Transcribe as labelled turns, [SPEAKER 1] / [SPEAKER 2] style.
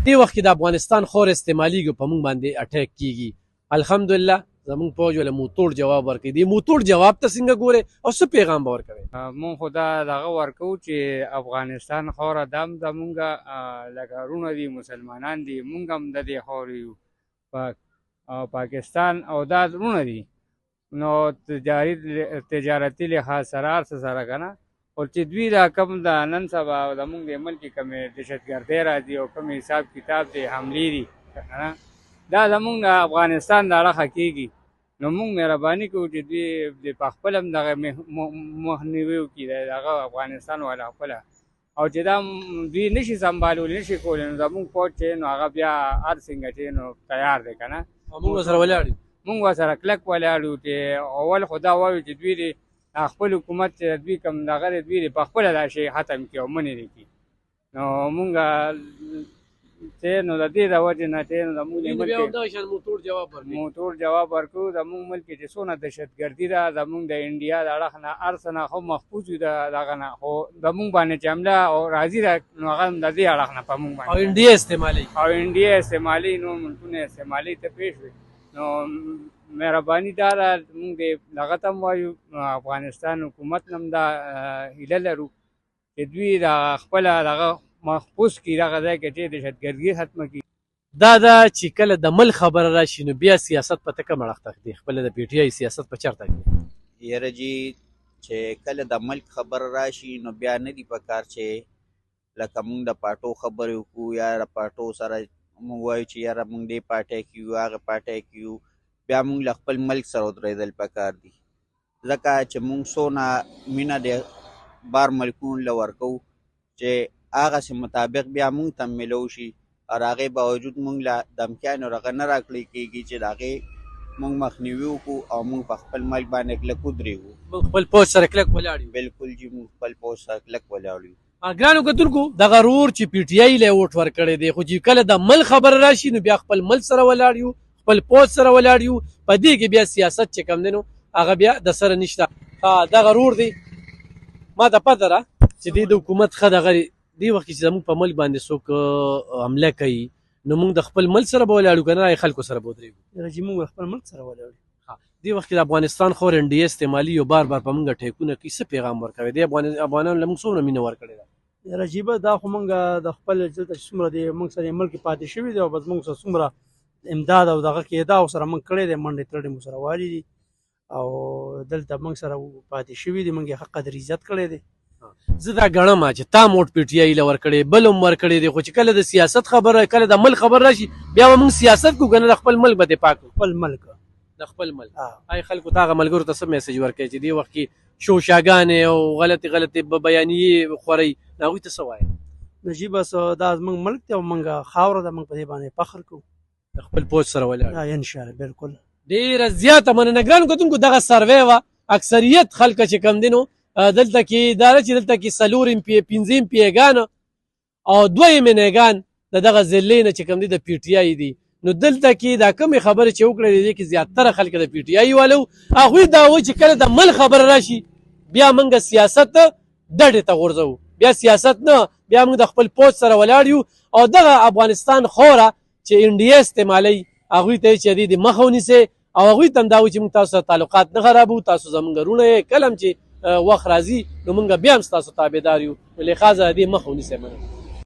[SPEAKER 1] دې وخت کې د افغانستان خور استعمالیږي په موږ باندې اټیک کیږي. الحمدلله زموږ فوج له موتوړ جواب ورکړي. دې موتوړ جواب ته څنګه ګورې او څه پیغام به ورکوي؟
[SPEAKER 2] مونږ خو دا دغه ورکوو چې افغانستان خاوره دا هم زمونږه لکه وروڼه دي، مسلمانان دي، مونږ هم د دې خاورې یو. پاکستان او دا وروڼه دي، نو تجارتي لحاظ سره هر څه سره که نه، خو چې دوی دا کوم د نن سبا زمونږ د ملک کې کومې دهشتګردۍ راځي او کوم حساب کتاب دی حملې دي که نه، دا زمونږ د افغانستان د اړخه کېږي. نو مونږ مهرباني کوو چې دوی د پخپله هم دغه مخنیوي وکړي د هغه افغانستان والا خپله، او چې دا دوی نشي سنبالولی، نشي کولی، نو زمونږ فوج چې نو هغه بیا هر څنګه چې نو تیار دی که نه.
[SPEAKER 1] موږ ورسره ولاړ یو،
[SPEAKER 2] مونږ ورسره کلک ولاړ یو چې اول خو دا وایو چې دوی د خپل حکومت چې دوی کوم دغه دی دوی د پخپله دا شی ختم کړي او منې دې کړي. نو مونږ چې نو د دې د وجې نه چې نو زموږ د ملک موتوړ جواب ورکوو. زموږ ملک کې چې څونه دهشتګردي ده زموږ د انډیا د اړخ نه هر څه نه خو محفوظ وي د دغه نه، خو زموږ باندې چې حمله او راځي ده نو هغه هم د دې اړخ نه په موږ باندې
[SPEAKER 1] او انډیا
[SPEAKER 2] استعمالي نور ملکونه استعمالي ته پېښ وي. نو مهرباني دا ده موږ د دغه ته هم وایو افغانستان حکومت نه هم دا هیله لرو چې دوی د خپله دغه محفوظ کړي دغه ځای کې چې دهشتګردي ختمه کړي.
[SPEAKER 1] دا ده چې کله د ملک خبره راشي نو بیا سیاست په ته کوم اړخ ته دی؟ خپله د پی ټي آی سیاست په چېرته دی؟
[SPEAKER 3] یاره جي چې کله د ملک خبره راشي نو بیا نه دي پکار چې لکه موږ د پاټو خبرې وکړو یا د پاټو سره موږ وایو چې یاره موږ دې پارټۍ کې یو هغه پارټۍ کې یو، بیا موږ له خپل ملک سره ودرېدل پکار دي. ځکه چې موږ څونه مینه د بار ملکونو له ورکوو چې هغسې مطابق بیا موږ ته میلو شي، او هغې باوجود موږ له دمکیانو هغه نه راکړی کېږي چې د هغې موږ مخنیوي وکړو او موږ په خپل ملک باندې کلک ودرېږو.
[SPEAKER 1] موږ خپل پوځ سره کلک ولاړ یو.
[SPEAKER 3] بلکل جي موږ خپل پوځ سره کلک ولاړ یو.
[SPEAKER 1] ګرانو کتونکو دغه رور چې پی ټي آی له ووټ ورکړی دی، خو چې کله د ملک خبره راشي نو بیا خپل ملک سره ولاړ یو، خپل پوځ سره ولاړ یو. په دې کې بیا سیاست چې کوم دی نو هغه بیا د سره نشته. دغه رور دی ما ته پته ده چې دې د حکومت ښه دغه دې وخت کې چې زموږ په ملک باندې څوک حمله کوي نو موږ د خپل ملک سره به ولاړو که نه خلکو سره به ودرېږو؟
[SPEAKER 4] چې موږ خپل ملک سره ولاړو.
[SPEAKER 1] دې وخت کې د افغانستان خور انډیا استعمالي او بار بار په موږ ټیکونه کوي، څه پیغام ورکوي؟ دې افغانانو له موږ څومره مینه ورکړې ده؟
[SPEAKER 4] عجیبه دا خو موږ د خپل دلته چې څومره دی موږ سره ملک پاتې شوي دی او بس موږ سره څومره امداد او دغه کېده او سره موږ کړی دی، منډې ترډې مو سره والي دي او دلته موږ سره پاتې شوي دي، موږ یې ښه قدر عزت کړی دی.
[SPEAKER 1] زه دا ګڼم چې تا موټ پی ټي آی له ورکړې، بل هم ورکړی دی، خو چې کله د سیاست خبره کله د ملک خبر راشي بیا به موږ سیاست کوو که نه د خپل ملک به دفاع کوو؟
[SPEAKER 4] خپل ملک
[SPEAKER 1] د خپل ملک. ای خلکو ته هغه ملګرو ته څه میسج ورکوي چې دې وخت کې شوشاګانې او غلطې بیانیې خورئ، هغوی ته څه وایي؟
[SPEAKER 4] نجیبه دا زموږ ملک دی او موږ خاوره ده، موږ په دې باندې فخر کوو.
[SPEAKER 1] د خپل پوځ سره ولاړ
[SPEAKER 4] انشاءالله. بالکل
[SPEAKER 1] ډېره زیاته مننه. ګرانو کتونکو دغه سروې وه، اکثریت خلکه چې کوم دی نو دلته کې دا ده چې دلته کې 4 پنځه امپیګان او 2 امنګان د دغه ضلعې نه چې کوم دی د پی ټي آی دي. نو دلته کې دا کومې خبرې چې وکړې دي کې زیاتره خلک د پی ټي آی والو هغوی دا وایي چې کله د ملک خبره راشي بیا موږ سیاست ډډې ته غورځوو، بیا سیاست نه، بیا موږ د خپل پوځ سره ولاړ یو او دغه افغانستان خوره چې انډیا استعمالوي هغوی ته یې چې دې مخه ونیسئ او هغوی ته هم دا وایي چې موږ تاسو سره تعلقات نه خرابوو، تاسو زموږ وروڼه یې، کله هم چې وخت راځي نو موږ بیا هم ستاسو تابعدار یو، نو لحاظه دې مخه ونیسئ. مننه.